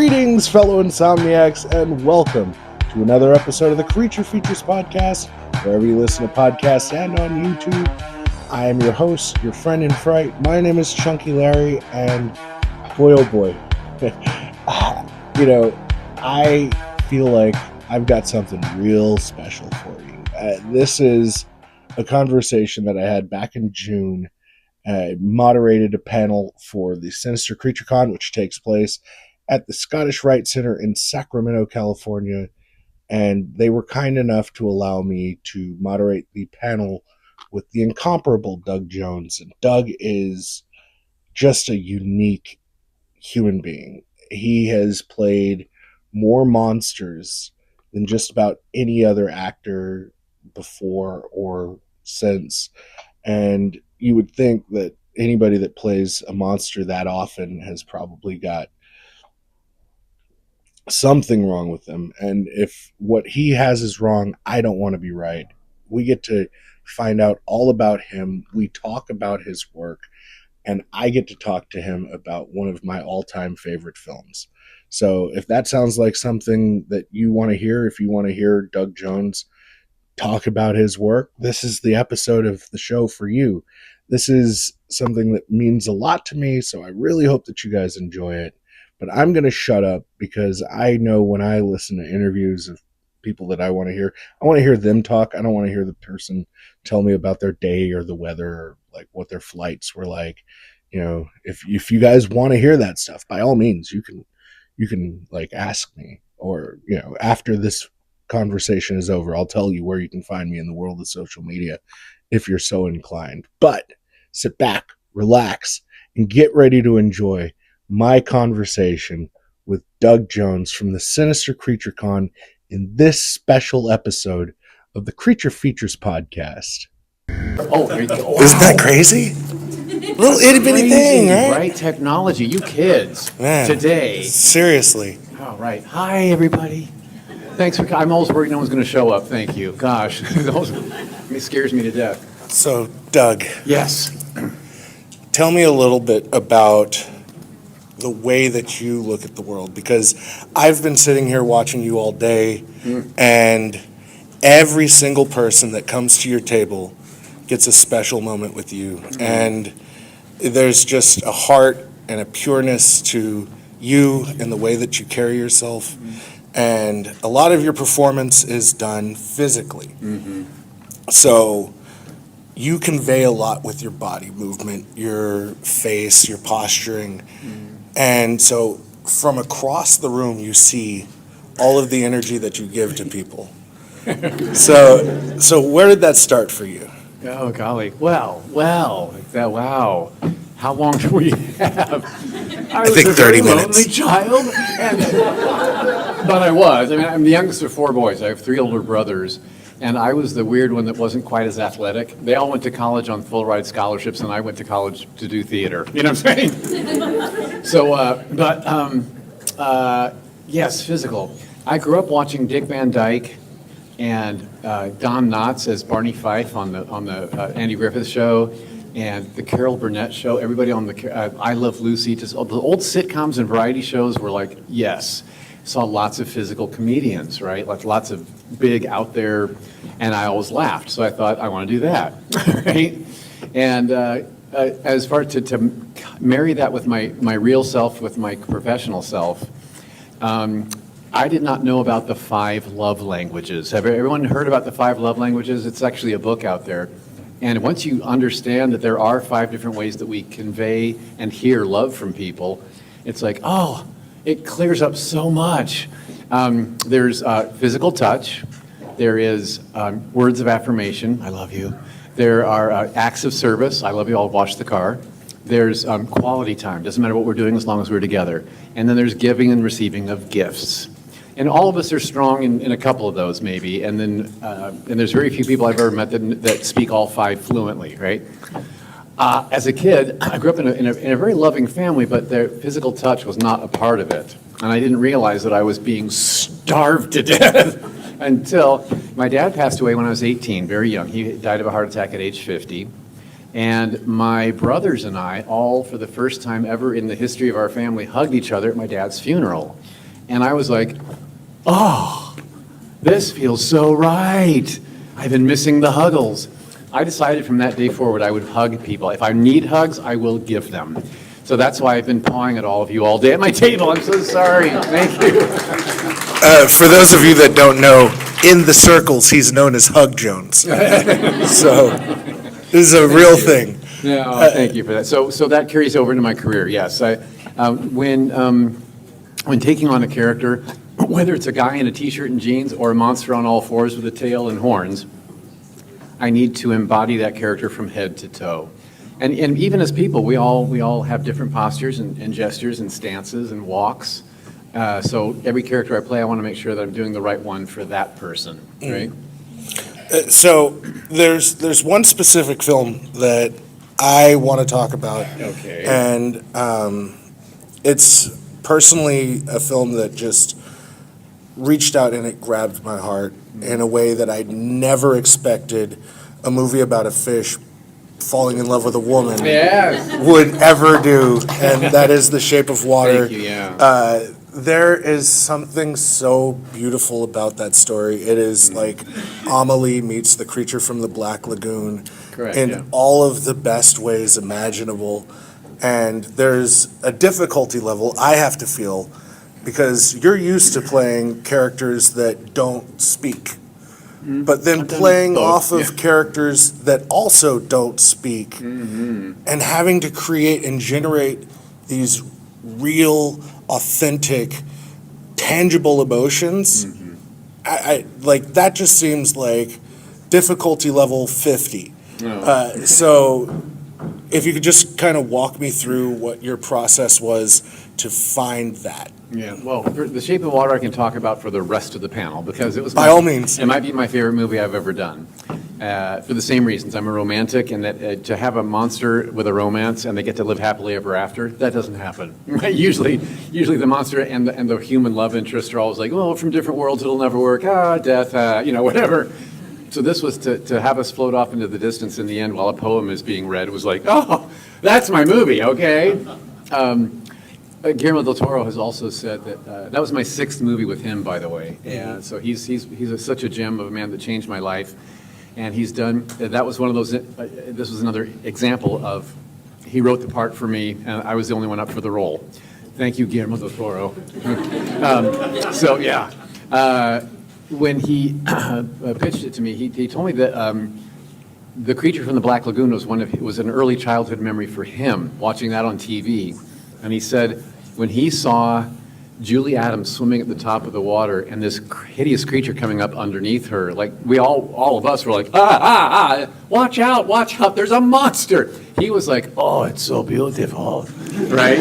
Greetings, fellow insomniacs, and welcome to another episode of the Creature Features podcast, wherever you listen to podcasts and on YouTube. I am your host, your friend in fright. My name is Chunky Larry, and boy, oh boy, I feel like I've got something real special for you. This is a conversation that I had back in June. I moderated a panel for the Sinister Creature Con, which takes place at the Scottish Rite Center in Sacramento, California, and they were kind enough to allow me to moderate the panel with the incomparable Doug Jones. And Doug is just a unique human being. He has played more monsters than just about any other actor before or since. And you would think that anybody that plays a monster that often has probably got something wrong with them. And if what he has is wrong, I don't want to be right. We get to find out all about him. We talk about his work, and I get to talk to him about one of my all-time favorite films. So if that sounds like something that you want to hear, if you want to hear Doug Jones talk about his work, this is the episode of the show for you. This is something that means a lot to me, so I really hope that you guys enjoy it. But I'm going to shut up because I know when I listen to interviews of people that I want to hear them talk. I don't want to hear the person tell me about their day or the weather or like what their flights were like. You know, if you guys want to hear that stuff, by all means, you can like ask me, or, you know, after this conversation is over, I'll tell you where you can find me in the world of social media if you're so inclined. But sit back, relax, and get ready to enjoy my conversation with Doug Jones from the Sinister Creature Con in this special episode of the Creature Features podcast. Oh, there you go. Wow. Isn't that crazy? Little itty bitty thing, right? Right, technology. You kids, Man, today. Seriously. All right. Hi, everybody. Thanks for. I'm always worried no one's going to show up. Thank you. Gosh, it scares me to death. So, Doug. Yes. Tell me a little bit about the way that you look at the world, because I've been sitting here watching you all day, and every single person that comes to your table gets a special moment with you. And there's just a heart and a pureness to you and the way that you carry yourself. And a lot of your performance is done physically. So you convey a lot with your body movement, your face, your posturing. And so from across the room, you see all of the energy that you give to people. So where did that start for you? Oh, golly. Well, wow. How long do we have? I think 30 minutes. Lonely child, but I was. I mean, I'm the youngest of four boys. I have three older brothers, and I was the weird one that wasn't quite as athletic. They all went to college on full ride scholarships, and I went to college to do theater. You know what I'm saying? So, yes, physical. I grew up watching Dick Van Dyke and Don Knotts as Barney Fife on the Andy Griffith Show, and the Carol Burnett Show. Everybody on the I Love Lucy. Just all the old sitcoms and variety shows were like, yes. Saw lots of physical comedians, right? Like lots of big out there, and I always laughed. So I thought, I want to do that, right? And as far to marry that with my real self, with my professional self, I did not know about the 5 love languages. Have everyone heard about the 5 love languages? It's actually a book out there. And once you understand that there are 5 different ways that we convey and hear love from people, it's like, oh, it clears up so much. There's physical touch. There is words of affirmation. I love you. There are acts of service. I love you. I'll wash the car. There's quality time. Doesn't matter what we're doing as long as we're together. And then there's giving and receiving of gifts. And all of us are strong in a couple of those, maybe. And then and there's very few people I've ever met that speak all 5 fluently, right? As a kid, I grew up in a very loving family, but their physical touch was not a part of it. And I didn't realize that I was being starved to death until my dad passed away when I was 18, very young. He died of a heart attack at age 50. And my brothers and I, all for the first time ever in the history of our family, hugged each other at my dad's funeral. And I was like, oh, this feels so right. I've been missing the huggles. I decided from that day forward I would hug people. If I need hugs, I will give them. So that's why I've been pawing at all of you all day at my table. I'm so sorry. Thank you. For those of you that don't know, in the circles, he's known as Hug Jones. So this is a real thing. No, thank you for that. So that carries over into my career. Yes, when taking on a character, whether it's a guy in a t-shirt and jeans or a monster on all fours with a tail and horns, I need to embody that character from head to toe. And even as people, we all have different postures and gestures and stances and walks. So every character I play, I want to make sure that I'm doing the right one for that person, right? So there's one specific film that I want to talk about. Okay. And it's personally a film that just reached out and it grabbed my heart in a way that I never expected a movie about a fish falling in love with a woman would ever do, and that is The Shape of Water. Thank you, yeah. There is something so beautiful about that story. It is like Amelie meets the creature from the Black Lagoon Correct, in yeah. all of the best ways imaginable. And there's a difficulty level I have to feel because you're used to playing characters that don't speak. But then I've done playing both, off of yeah. characters that also don't speak and having to create and generate these real, authentic, tangible emotions, I like that just seems like difficulty level 50. So if you could just kind of walk me through what your process was to find that. Yeah, well, for The Shape of Water I can talk about for the rest of the panel because it was By all means. It might be my favorite movie I've ever done. For the same reasons, I'm a romantic, and that to have a monster with a romance and they get to live happily ever after, that doesn't happen. Right? Usually the monster and the human love interest are always like, well, from different worlds it'll never work. Death, whatever. So this was to have us float off into the distance in the end while a poem is being read was like, oh, that's my movie, okay? Guillermo del Toro has also said that that was my 6th movie with him, by the way. And so he's such a gem of a man that changed my life. And he's done, that was one of those, this was another example of, he wrote the part for me, and I was the only one up for the role. Thank you, Guillermo del Toro. When he pitched it to me, he told me that the creature from the Black Lagoon was an early childhood memory for him, watching that on TV. And he said when he saw Julie Adams swimming at the top of the water and this hideous creature coming up underneath her, like all of us were like, watch out, there's a monster. He was like, oh, it's so beautiful, right?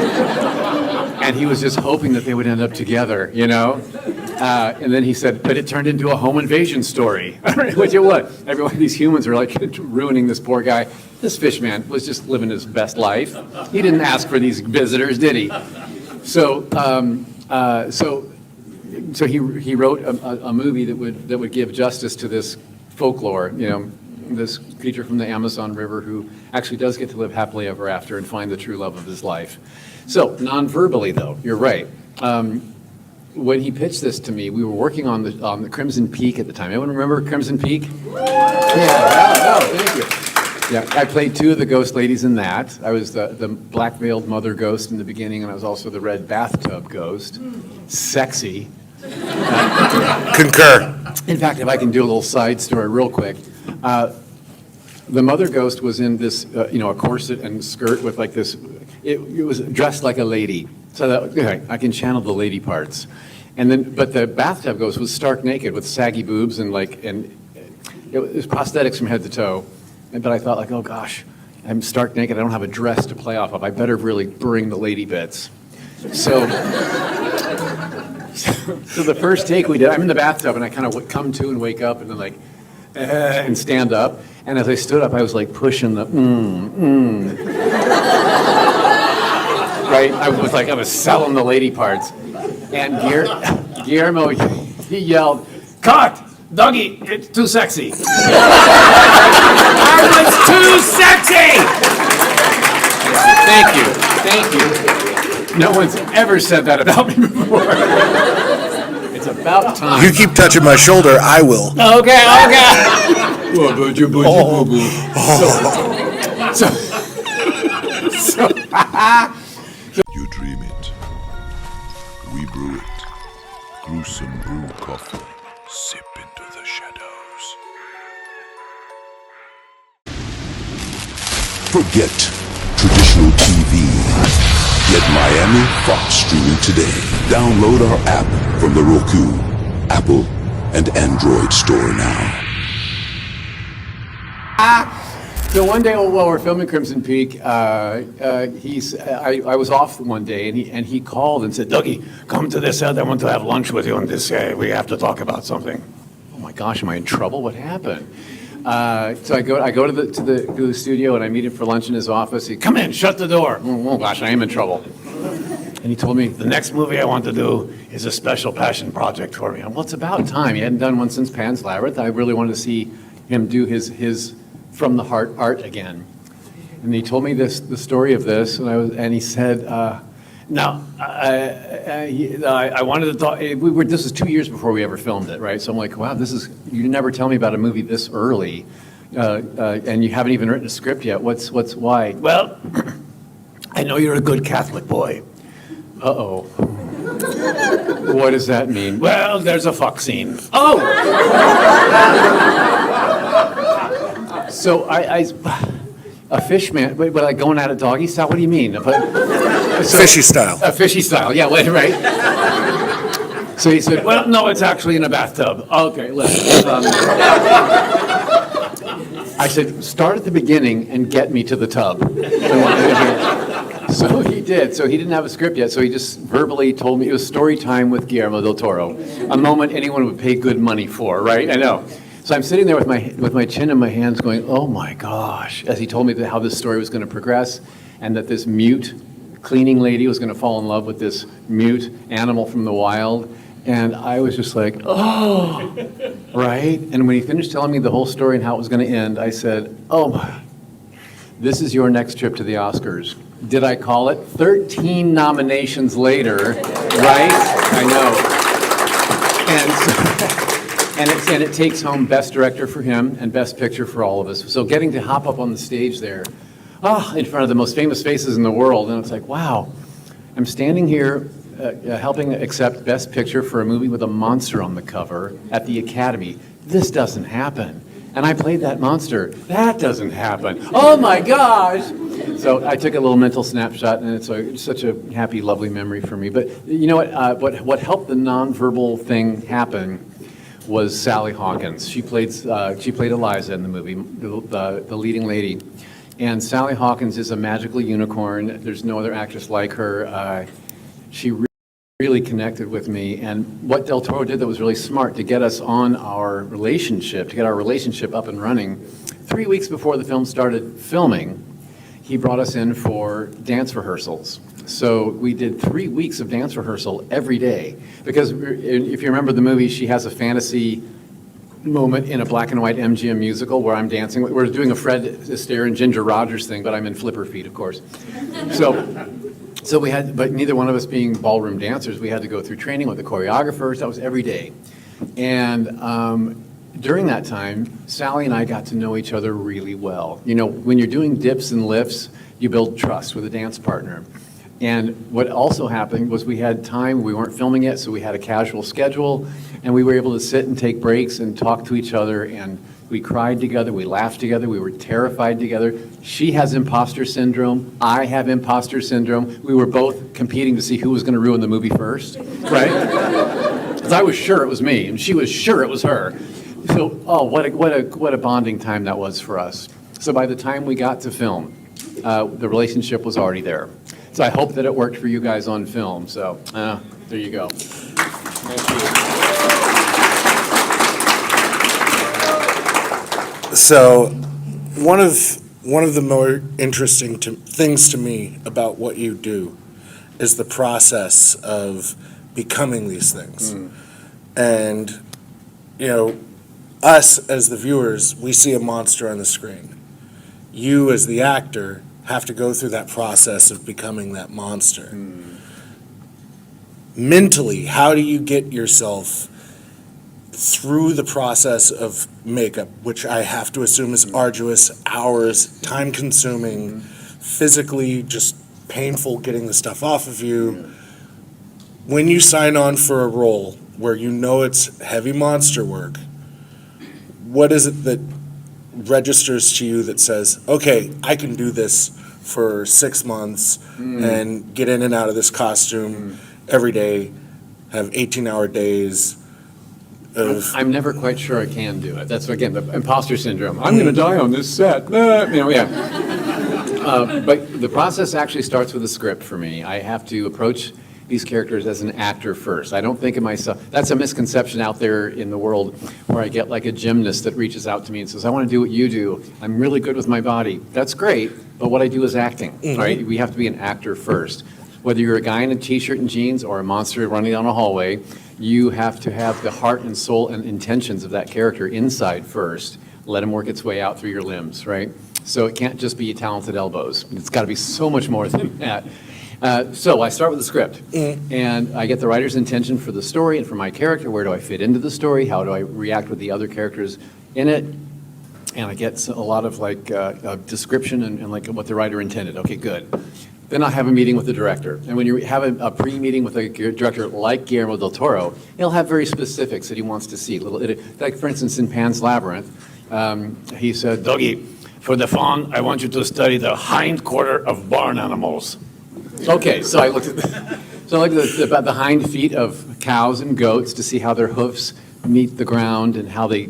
And he was just hoping that they would end up together, And then he said, but it turned into a home invasion story, which it was. These humans were like ruining this poor guy. This fish man was just living his best life. He didn't ask for these visitors, did he? So he wrote a movie that would give justice to this folklore, this creature from the Amazon River who actually does get to live happily ever after and find the true love of his life. So non-verbally, though, you're right. When he pitched this to me, we were working on the Crimson Peak at the time. Anyone remember Crimson Peak? Yeah. Thank you. Yeah, I played 2 of the ghost ladies in that. I was the black-veiled mother ghost in the beginning, and I was also the red bathtub ghost. Sexy. Concur. In fact, if I can do a little side story real quick. The mother ghost was in this, a corset and skirt with like this, it was dressed like a lady. So that, okay, I can channel the lady parts. But the bathtub ghost was stark naked with saggy boobs and it was prosthetics from head to toe. But I thought oh gosh, I'm stark naked, I don't have a dress to play off of. I better really bring the lady bits. So the first take we did, I'm in the bathtub and I kind of come to and wake up and then and stand up. And as I stood up, I was like pushing the right? I was selling the lady parts. And Guillermo, he yelled, "Cut! Dougie, it's too sexy." I was too sexy! Thank you. No one's ever said that about me before. about time. You keep touching my shoulder, I will. Okay. You dream it. We brew it. Gruesome brew coffee. Sip into the shadows. Forget traditional TV. Get Miami Fox streaming today. Download our app from the Roku, Apple, and Android store now. So one day while we're filming Crimson Peak, I was off one day, and he called and said, "Dougie, come to this set. I want to have lunch with you on this. We have to talk about something." Oh my gosh, am I in trouble? What happened? So I go to the studio, and I meet him for lunch in his office. He, "Come in, shut the door." Oh gosh, I am in trouble. And he told me, "The next movie I want to do is a special passion project for me." Well, it's about time. He hadn't done one since Pan's Labyrinth. I really wanted to see him do his from the heart art again. And he told me the story of this, and he said, "Now, I wanted to talk." This is 2 years before we ever filmed it, right? So I'm like, "Wow, you never tell me about a movie this early, and you haven't even written a script yet. Why?" "Well, I know you're a good Catholic boy." Uh-oh. What does that mean? "Well, there's a fuck scene." Oh! So a fish man, wait, like going at it doggy style? What do you mean? Fishy style. A fishy style, yeah, right. So he said, "Well, no, it's actually in a bathtub." Okay, listen. I said, "Start at the beginning and get me to the tub." So he did. So he didn't have a script yet, so he just verbally told me. It was story time with Guillermo del Toro, a moment anyone would pay good money for, right? I know. So I'm sitting there with my chin in my hands going, "Oh my gosh," as he told me how this story was going to progress, and that this mute cleaning lady was going to fall in love with this mute animal from the wild. And I was just like, "Oh," right? And when he finished telling me the whole story and how it was going to end, I said, "Oh, this is your next trip to the Oscars." Did I call it? 13 nominations later, right? I know. And it takes home Best Director for him and Best Picture for all of us. So getting to hop up on the stage there, in front of the most famous faces in the world, and it's like, wow, I'm standing here helping accept Best Picture for a movie with a monster on the cover at the Academy. This doesn't happen. And I played that monster. That doesn't happen. Oh my gosh! So I took a little mental snapshot, and it's such a happy, lovely memory for me. But you know what helped the nonverbal thing happen was Sally Hawkins. She played Eliza in the movie, the leading lady. And Sally Hawkins is a magical unicorn. There's no other actress like her. She really connected with me. And what Del Toro did that was really smart to get us on our relationship, to get our relationship up and running, 3 weeks before the film started filming, he brought us in for dance rehearsals. So we did 3 weeks of dance rehearsal every day. Because if you remember the movie, she has a fantasy moment in a black and white MGM musical where I'm dancing. We're doing a Fred Astaire and Ginger Rogers thing, but I'm in flipper feet, of course. So we had, but neither one of us being ballroom dancers, we had to go through training with the choreographers. That was every day. And during that time, Sally and I got to know each other really well. You know, when you're doing dips and lifts, you build trust with a dance partner. And what also happened was we had time, we weren't filming yet, so we had a casual schedule, and we were able to sit and take breaks and talk to each other, and we cried together, we laughed together, we were terrified together. She has imposter syndrome, I have imposter syndrome. We were both competing to see who was going to ruin the movie first, right? Because I was sure it was me, and she was sure it was her. So, what a bonding time that was for us. So by the time we got to film, the relationship was already there. So I hope that it worked for you guys on film. So there you go. Thank you. So one of the more interesting things to me about what you do is the process of becoming these things. And, you know, us as the viewers, we see a monster on the screen. You as the actor have to go through that process of becoming that monster. Mentally, how do you get yourself through the process of makeup, which I have to assume is arduous, hours, time consuming, physically just painful getting the stuff off of you. When you sign on for a role where you know it's heavy monster work, what is it that registers to you that says, okay, I can do this for 6 months and get in and out of this costume every day, have 18-hour days of... I'm never quite sure I can do it. That's, again, the imposter syndrome. I'm going to die on this set. But the process actually starts with a script for me. I have to approach these characters as an actor first. I don't think of myself, that's a misconception out there in the world where I get like a gymnast that reaches out to me and says, I want to do what you do. I'm really good with my body. That's great, but what I do is acting, right? We have to be an actor first. Whether you're a guy in a t-shirt and jeans or a monster running down a hallway, you have to have the heart and soul and intentions of that character inside first. Let him work its way out through your limbs, right? So it can't just be talented elbows. It's got to be so much more than that. So I start with the script, and I get the writer's intention for the story and for my character. Where do I fit into the story? How do I react with the other characters in it? And I get a lot of like description and like what the writer intended. Okay, good. Then I have a meeting with the director. And when you have a pre-meeting with a director like Guillermo del Toro, he'll have very specifics that he wants to see. Like, for instance, in Pan's Labyrinth, he said, Dougie, for the fawn, I want you to study the hind quarter of barn animals. Okay, so I looked at about the hind feet of cows and goats to see how their hoofs meet the ground and how they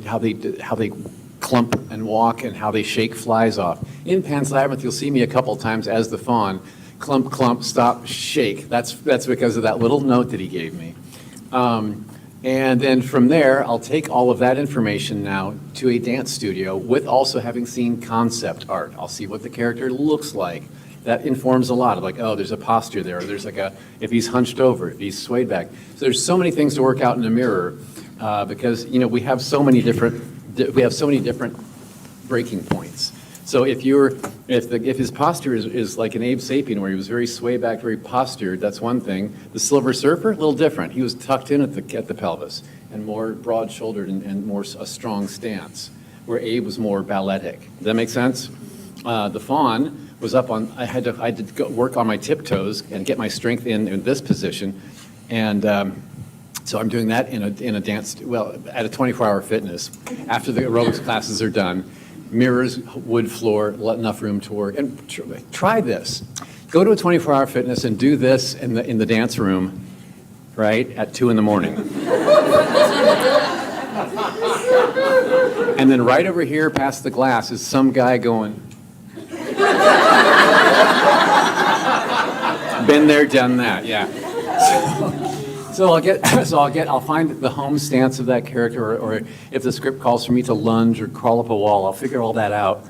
clump and walk and how they shake flies off. In Pan's Labyrinth, you'll see me a couple times as the fawn. Clump, clump, stop, shake. That's because of that little note that he gave me. And then from there, I'll take all of that information now to a dance studio with also having seen concept art. I'll see what the character looks like. That informs a lot of like, oh, there's a posture there, or there's like if he's hunched over, if he's swayed back. So there's so many things to work out in a mirror because, we have so many different breaking points. So if his posture is like an Abe Sapien where he was very sway back, very postured, that's one thing. The Silver Surfer, a little different. He was tucked in at the pelvis and more broad-shouldered and more a strong stance, where Abe was more balletic. Does that make sense? The Fawn was up on, I had to go work on my tiptoes and get my strength in this position. And so I'm doing that in a dance, at a 24-hour fitness. After the aerobics classes are done, mirrors, wood floor, enough room to work. And try this. Go to a 24-hour fitness and do this in the dance room, right, at 2 in the morning. And then right over here past the glass is some guy going, been there, done that, yeah. I'll find the home stance of that character, or if the script calls for me to lunge or crawl up a wall, I'll figure all that out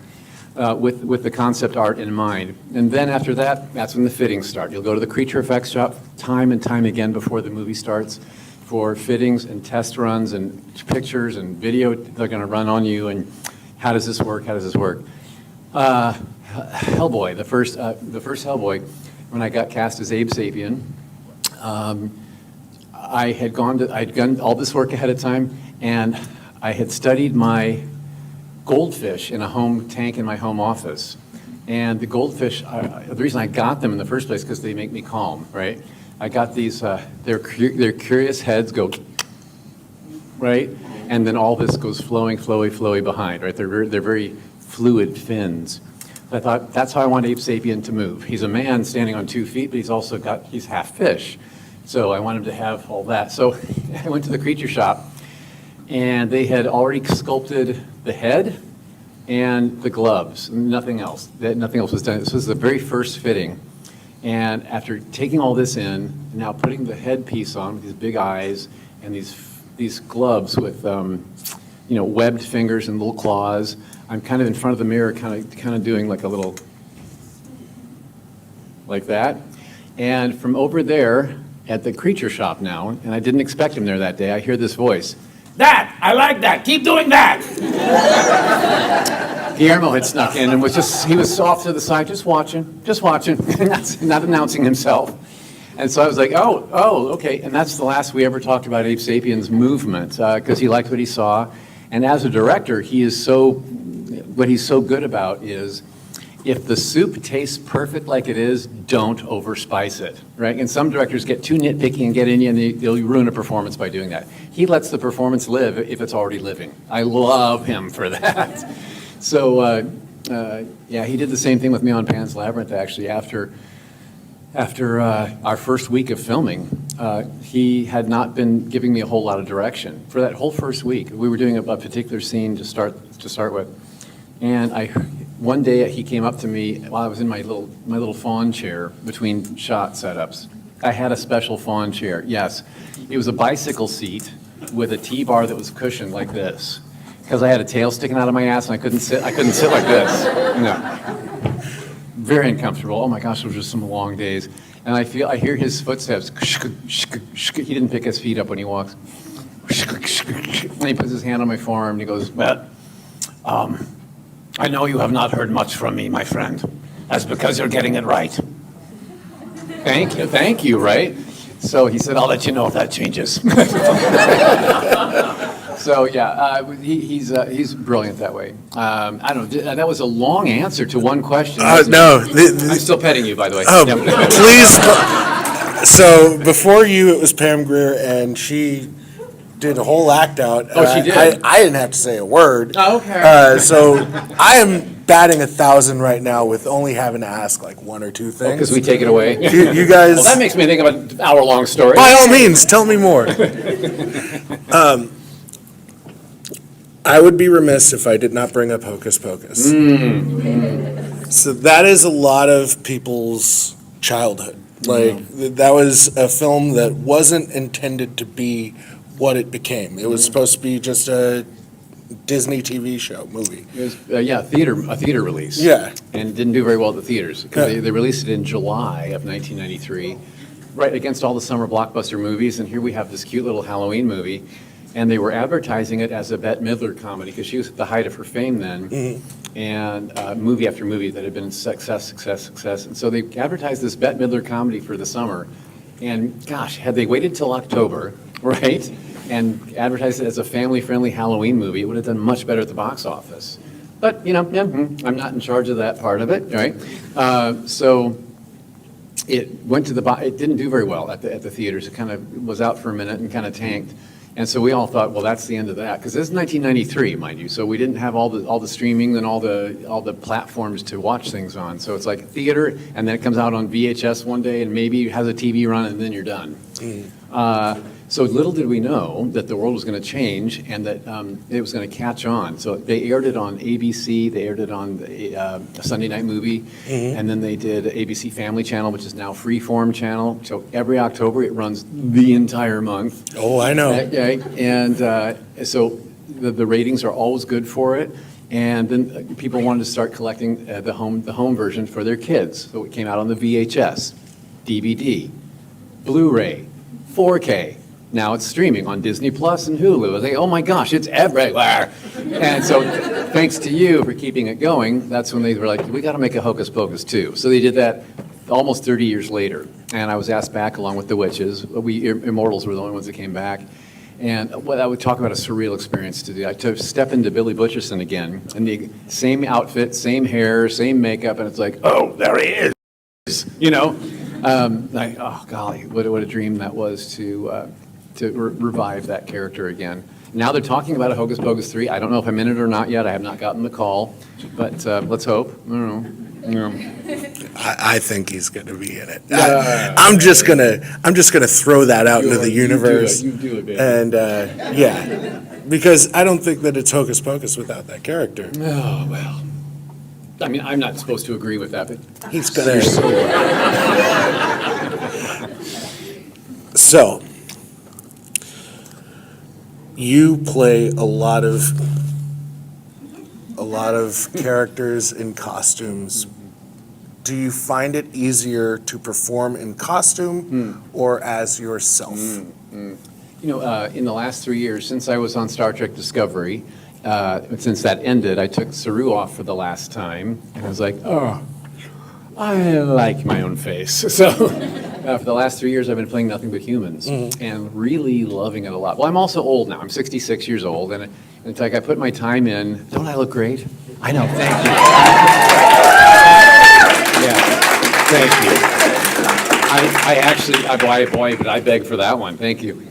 with the concept art in mind. And then after that, that's when the fittings start. You'll go to the creature effects shop time and time again before the movie starts for fittings and test runs and pictures and video they're going to run on you, and how does this work, Hellboy, the first Hellboy, when I got cast as Abe Sapien, I'd done all this work ahead of time, and I had studied my goldfish in a home tank in my home office. And the goldfish, the reason I got them in the first place, because they make me calm, right? I got these, their curious heads go, right? And then all this goes flowing, flowy behind, right? They're very fluid fins. I thought, that's how I want Abe Sapien to move. He's a man standing on 2 feet, but he's half fish. So I want him to have all that. So I went to the creature shop, and they had already sculpted the head and the gloves, nothing else. Nothing else was done. This was the very first fitting. And after taking all this in, now putting the headpiece on with these big eyes and these gloves with webbed fingers and little claws, I'm kind of in front of the mirror, kind of doing like a little, like that. And from over there at the creature shop now, and I didn't expect him there that day, I hear this voice, "That, I like that, keep doing that." Guillermo had snuck in and he was off to the side, just watching, not announcing himself. And so I was like, oh, okay. And that's the last we ever talked about Ape Sapiens movement, because he liked what he saw. And as a director, what he's so good about is, if the soup tastes perfect like it is, don't overspice it, right? And some directors get too nitpicky and get in you, and they'll ruin a performance by doing that. He lets the performance live if it's already living. I love him for that. So, yeah, he did the same thing with me on Pan's Labyrinth, actually. After our first week of filming, he had not been giving me a whole lot of direction. For that whole first week, we were doing a particular scene to start with. And one day he came up to me while I was in my little fawn chair between shot setups. I had a special fawn chair, yes. It was a bicycle seat with a T-bar that was cushioned like this. Because I had a tail sticking out of my ass and I couldn't sit like this. No. Very uncomfortable. Oh my gosh, those were just some long days. And I hear his footsteps. He didn't pick his feet up when he walks. And he puts his hand on my forearm and he goes, "Matt, I know you have not heard much from me, my friend. That's because you're getting it right." Thank you, right? So he said, "I'll let you know if that changes." So yeah, he's brilliant that way. I don't know, that was a long answer to one question. No. I'm still petting you, by the way. Please. So before you, it was Pam Grier, and she did a whole act out. Oh, she did? I didn't have to say a word. Oh, okay. So I am batting 1,000 right now with only having to ask like one or two things. Because we take it away. You guys. Well, that makes me think of an hour-long story. By all means, tell me more. I would be remiss if I did not bring up Hocus Pocus. So that is a lot of people's childhood. Like, that was a film that wasn't intended to be what it became. It was supposed to be just a Disney TV show, movie. It was, a theater release. Yeah. And it didn't do very well at the theaters, because Yeah. they released it in July of 1993, right against all the summer blockbuster movies, and here we have this cute little Halloween movie, and they were advertising it as a Bette Midler comedy, because she was at the height of her fame then, and movie after movie that had been success, and so they advertised this Bette Midler comedy for the summer, and gosh, had they waited till October, right, and advertised it as a family-friendly Halloween movie, it would have done much better at the box office. But, I'm not in charge of that part of it, right? So it went to it didn't do very well at the theaters. It kind of was out for a minute and kind of tanked. And so we all thought, well, that's the end of that, because this is 1993, mind you. So we didn't have all the streaming and all the platforms to watch things on. So it's like theater, and then it comes out on VHS one day, and maybe it has a TV run, and then you're done. So little did we know that the world was going to change and that it was going to catch on. So they aired it on ABC, they aired it on a Sunday night movie, and then they did ABC Family Channel, which is now Freeform Channel. So every October it runs the entire month. Oh, I know. Okay. And so the ratings are always good for it. And then people wanted to start collecting the home version for their kids. So it came out on the VHS, DVD, Blu-ray, 4K. Now it's streaming on Disney Plus and Hulu. I was like, oh my gosh, it's everywhere. And so thanks to you for keeping it going, that's when they were like, we got to make a Hocus Pocus 2. So they did that almost 30 years later. And I was asked back along with the witches. We Immortals were the only ones that came back. And what I would talk about a surreal experience to do. I took step into Billy Butcherson again, in the same outfit, same hair, same makeup, and it's like, oh, there he is, Like, oh golly, what a dream that was to revive that character again. Now they're talking about a Hocus Pocus 3. I don't know if I'm in it or not yet. I have not gotten the call, but let's hope. I don't know. I think he's going to be in it. I'm just gonna throw that out into the universe. You do it, baby. And yeah, because I don't think that it's Hocus Pocus without that character. Oh, well. I mean, I'm not supposed to agree with that, but He's gonna. So, you play a lot of characters in costumes. Do you find it easier to perform in costume or as yourself? in the last 3 years, since I was on Star Trek Discovery, since that ended, I took Saru off for the last time, and I was like, oh, I like my own face. So For the last 3 years, I've been playing nothing but humans and really loving it a lot. Well, I'm also old now. I'm 66 years old, and it's like I put my time in. Don't I look great? I know. Thank you. Yeah. Thank you. I actually, boy, but I beg for that one. Thank you.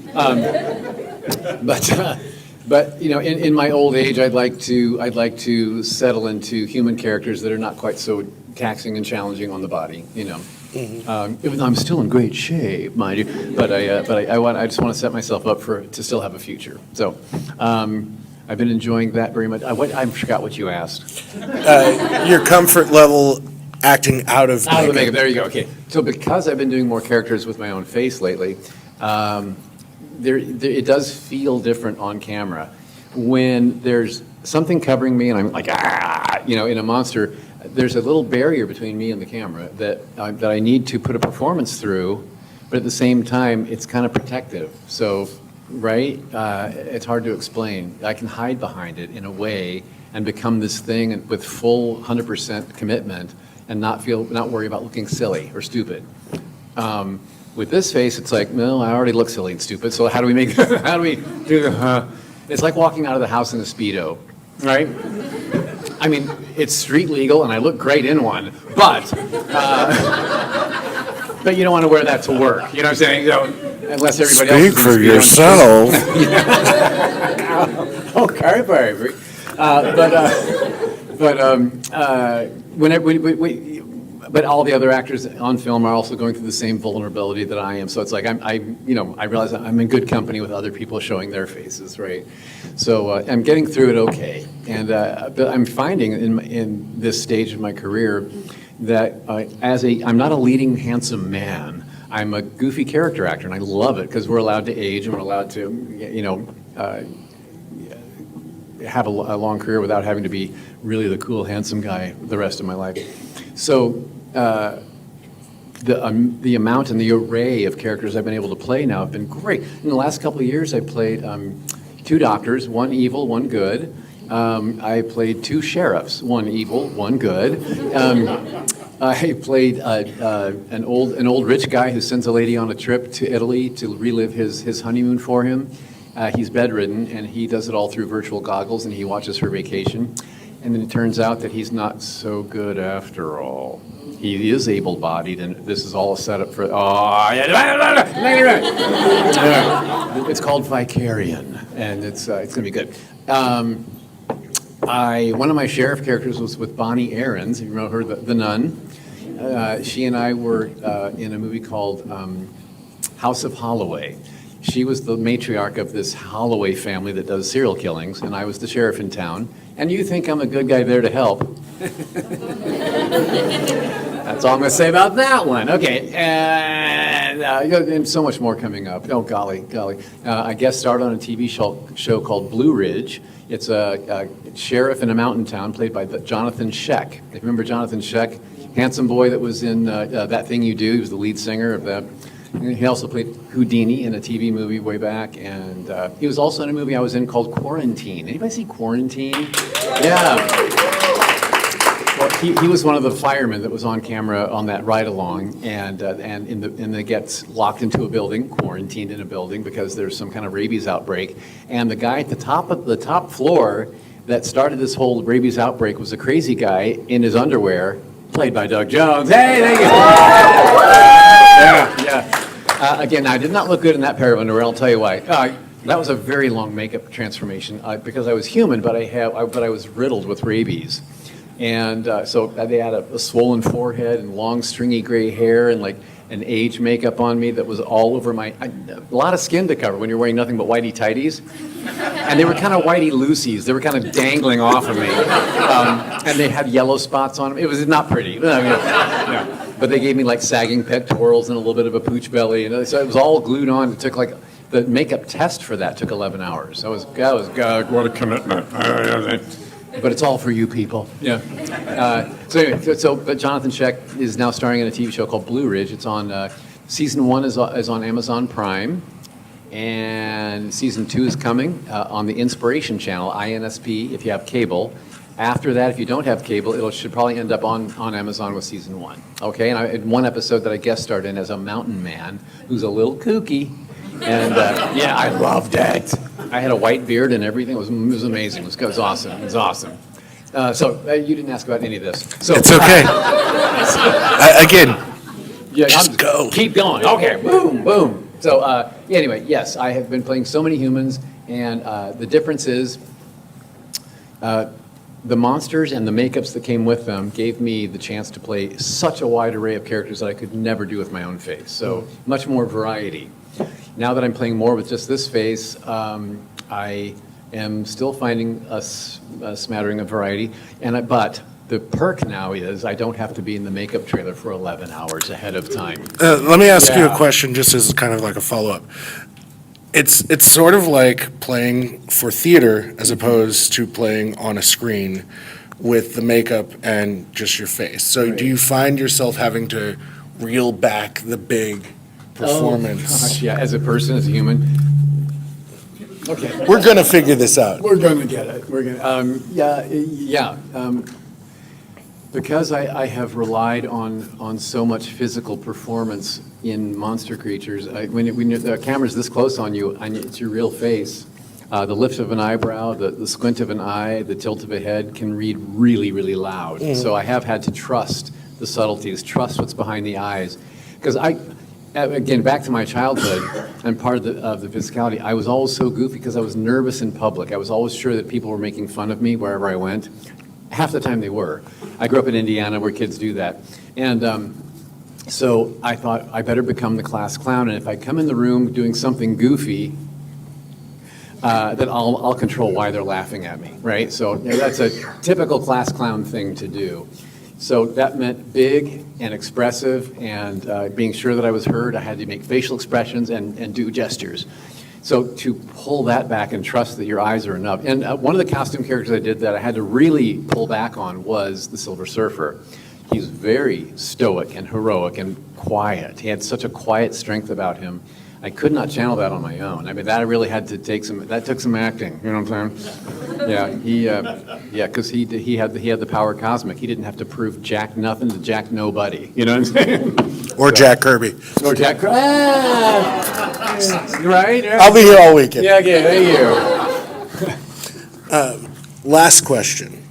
But you know, in my old age, I'd like to settle into human characters that are not quite so taxing and challenging on the body. You know. Even though I'm still in great shape, mind you, but I just want to set myself up to still have a future. So, I've been enjoying that very much. I forgot what you asked. Your comfort level acting out of Out of the makeup. There you go. Okay. So because I've been doing more characters with my own face lately, it does feel different on camera. When there's something covering me and I'm like, in a monster, there's a little barrier between me and the camera that I need to put a performance through, but at the same time, it's kind of protective. So, right? It's hard to explain. I can hide behind it in a way and become this thing with full 100% commitment and not worry about looking silly or stupid. With this face, it's like, no, I already look silly and stupid, so how do we do the, It's like walking out of the house in a Speedo, right? I mean, it's street legal, and I look great in one, but you don't want to wear that to work. You know what I'm saying? Unless everybody else. Speak for yourself. Okay, baby. But all the other actors on film are also going through the same vulnerability that I am. So it's like I realize I'm in good company with other people showing their faces, right? So I'm getting through it okay, and but I'm finding in this stage of my career that I'm not a leading handsome man. I'm a goofy character actor, and I love it because we're allowed to age and we're allowed to have a long career without having to be really the cool handsome guy the rest of my life. So the amount and the array of characters I've been able to play now have been great. In the last couple of years, I played 2 doctors, one evil, one good. I played 2 sheriffs, one evil, one good. I played an old rich guy who sends a lady on a trip to Italy to relive his honeymoon for him. He's bedridden, and he does it all through virtual goggles, and he watches her vacation. And then it turns out that he's not so good after all. He is able-bodied, and this is all a setup for. It's called Vicarian, and it's going to be good. One of my sheriff characters was with Bonnie Aarons. You know her, the nun. She and I were in a movie called House of Holloway. She was the matriarch of this Holloway family that does serial killings, and I was the sheriff in town. And you think I'm a good guy there to help. That's all I'm going to say about that one. Okay, and so much more coming up. Oh, golly. I guest starred on a TV show called Blue Ridge. It's a sheriff in a mountain town played by Jonathan Sheck. If you remember Jonathan Sheck, handsome boy that was in That Thing You Do. He was the lead singer of that. He also played Houdini in a TV movie way back, and he was also in a movie I was in called Quarantine. Anybody see Quarantine? Yeah. Well, he was one of the firemen that was on camera on that ride-along, and they get locked into a building, quarantined in a building because there's some kind of rabies outbreak, and the guy at the top floor that started this whole rabies outbreak was a crazy guy in his underwear, played by Doug Jones. Hey, thank you. Yeah. Again, I did not look good in that pair of underwear. I'll tell you why. That was a very long makeup transformation because I was human, but I was riddled with rabies, and so they had a swollen forehead and long, stringy gray hair and like an age makeup on me that was all over a lot of skin to cover when you're wearing nothing but whitey tighties, and they were kind of whitey loosies. They were kind of dangling off of me, and they had yellow spots on them. It was not pretty. But they gave me like sagging pectorals and a little bit of a pooch belly, and so it was all glued on. It took the makeup test for that took 11 hours. That was God, what a commitment. But it's all for you people. Yeah. So anyway, but Jonathan Sheck is now starring in a TV show called Blue Ridge. It's on season 1 is on Amazon Prime, and season 2 is coming on the Inspiration Channel, INSP, if you have cable. After that, if you don't have cable, it should probably end up on Amazon with season 1. Okay, and I had one episode that I guest starred in as a mountain man who's a little kooky, and yeah, I loved it. I had a white beard and everything. It was amazing. It was awesome. It was awesome. So you didn't ask about any of this. So It's okay. Again, yeah, just go. Keep going. Okay, boom, boom. So yeah, anyway, yes, I have been playing so many humans, and the difference is the monsters and the makeups that came with them gave me the chance to play such a wide array of characters that I could never do with my own face. So much more variety. Now that I'm playing more with just this face, I am still finding a smattering of variety. But the perk now is I don't have to be in the makeup trailer for 11 hours ahead of time. let me ask you a Yeah. question just as kind of like a follow-up. It's sort of like playing for theater as opposed to playing on a screen with the makeup and just your face. So do you find yourself having to reel back the big performance? Oh, gosh, yeah, as a person, as a human. Okay. We're going to figure this out. We're going to get it. We're going to, yeah. Because I have relied on so much physical performance in monster creatures, when the camera's this close on you, it's your real face. The lift of an eyebrow, the squint of an eye, the tilt of a head can read really, really loud. So I have had to trust the subtleties, trust what's behind the eyes. Because again, back to my childhood and part of the physicality, I was always so goofy because I was nervous in public. I was always sure that people were making fun of me wherever I went. Half the time they were. I grew up in Indiana where kids do that. And so I thought I better become the class clown. And if I come in the room doing something goofy, then I'll control why they're laughing at me, right? So that's a typical class clown thing to do. So that meant big and expressive and being sure that I was heard. I had to make facial expressions and do gestures. So to pull that back and trust that your eyes are enough. And one of the costume characters I did that I had to really pull back on was the Silver Surfer. He's very stoic and heroic and quiet. He had such a quiet strength about him. I could not channel that on my own. I mean, that I really had to took some acting, you know what I'm saying? Yeah, because he had the power cosmic. He didn't have to prove jack nothing to jack nobody, you know what I'm saying? Or Jack Kirby. Or jack, right? I'll be here all weekend. Yeah, thank you. Last question.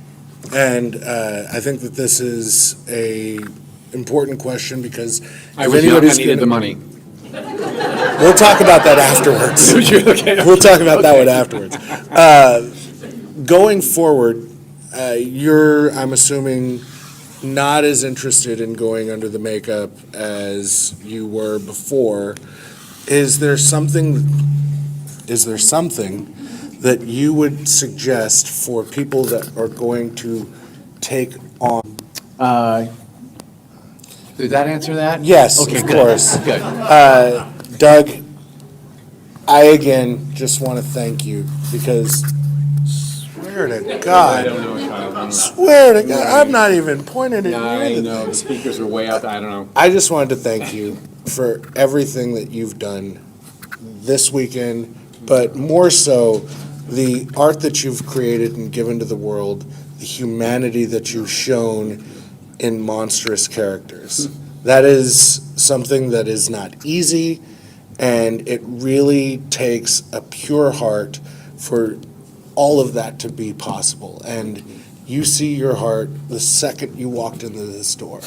And I think that this is a important question because I was young, I needed the money. We'll talk about that afterwards. Okay. We'll talk about that one afterwards. Going forward, you're, I'm assuming, not as interested in going under the makeup as you were before. Is there something that you would suggest for people that are going to take on? Did that answer that? Yes, Okay, of good. course. Good. Doug, I again just want to thank you because swear to God, swear to God, I'm not even pointing at I you. know, the speakers are way out, I don't know. I just wanted to thank you for everything that you've done this weekend, but more so the art that you've created and given to the world, the humanity that you've shown in monstrous characters. That is something that is not easy, and it really takes a pure heart for all of that to be possible. And you see your heart the second you walked into this door.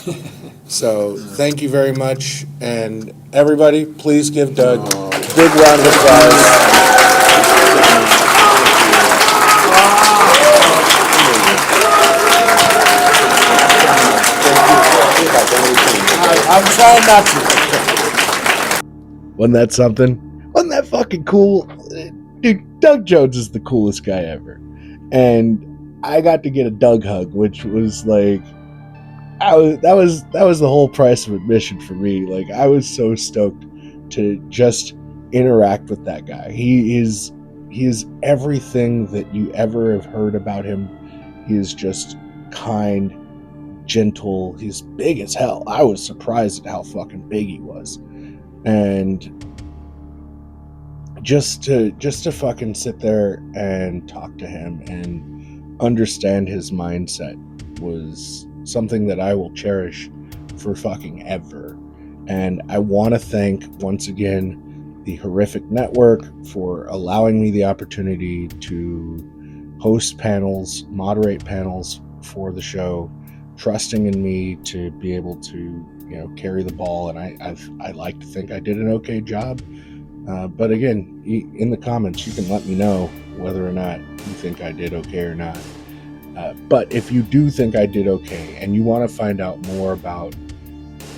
So thank you very much, and everybody, please give Doug a big round of applause. I'm trying not to. Wasn't that something? Wasn't that fucking cool? Dude, Doug Jones is the coolest guy ever. And I got to get a Doug hug, which was like, that was the whole price of admission for me. Like, I was so stoked to just interact with that guy. He is everything that you ever have heard about him. He is just kind, gentle. He's big as hell. I was surprised at how fucking big he was. And just to fucking sit there and talk to him and understand his mindset was something that I will cherish for fucking ever. And I want to thank once again the Horrific Network for allowing me the opportunity to host panels, moderate panels for the show, trusting in me to be able to, carry the ball. And I like to think I did an okay job. But again, in the comments, you can let me know whether or not you think I did okay or not. But if you do think I did okay and you want to find out more about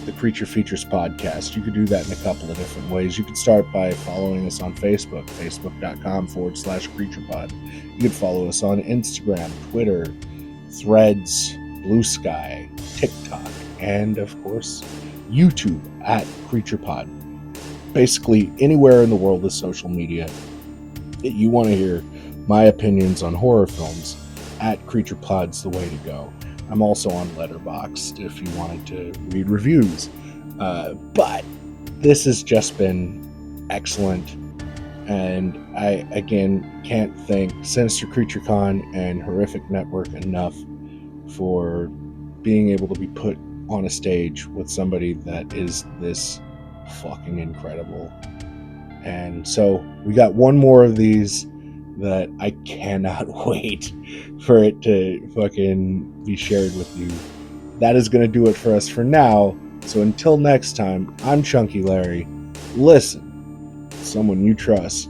the Creature Features podcast, you could do that in a couple of different ways. You could start by following us on Facebook, facebook.com/CreaturePod. You could follow us on Instagram, Twitter, Threads, Blue Sky, TikTok, and of course, YouTube at CreaturePod. Basically, anywhere in the world of social media that you want to hear my opinions on horror films, at CreaturePod's the way to go. I'm also on Letterboxd if you wanted to read reviews. But this has just been excellent. And I, again, can't thank Sinister Creature Con and Horrific Network enough for being able to be put on a stage with somebody that is this fucking incredible. And so we got one more of these that I cannot wait for it to fucking be shared with you. That is going to do it for us for now. So until next time, I'm Chunky Larry. Listen, someone you trust.